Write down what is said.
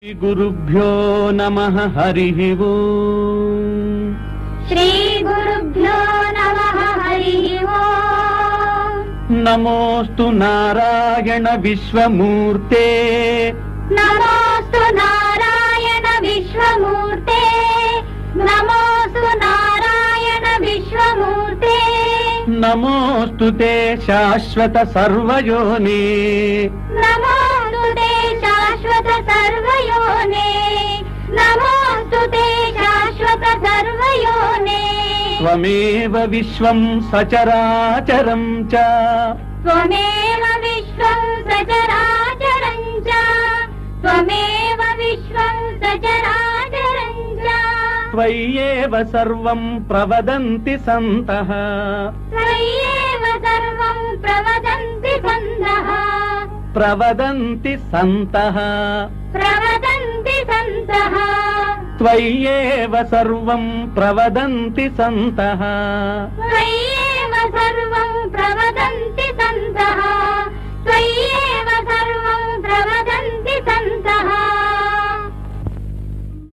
श्री गुरुभ्यो नमः हरिः ओम्। श्री गुरुभ्यो नमः हरिः ओम्। नमोस्तु नारायण विश्वमूर्ते। नमोस्तु नारायण विश्वमूर्ते। नमोस्तु नारायण विश्वमूर्ते। नमोस्तु ते शाश्वत सर्वयोने। नमोस्तु ते शाश्वत सर्वयोने। नमोस्तु ते शाश्वत सर्वयोने। त्वमेव विश्वं सचराचरं च। त्वमेव विश्वं सचराचरं च। त्वमेव विश्वं सचराचरं च। त्वय्येव सर्वं प्रवदन्ति सन्तः। त्वय्येव सर्वं प्रवदन्ति सन्तः। प्रवदन्ति सन्तः। प्रवदन्ति सन्तः। त्वय्येव सर्वं प्रवदन्ति सन्तः। त्वय्येव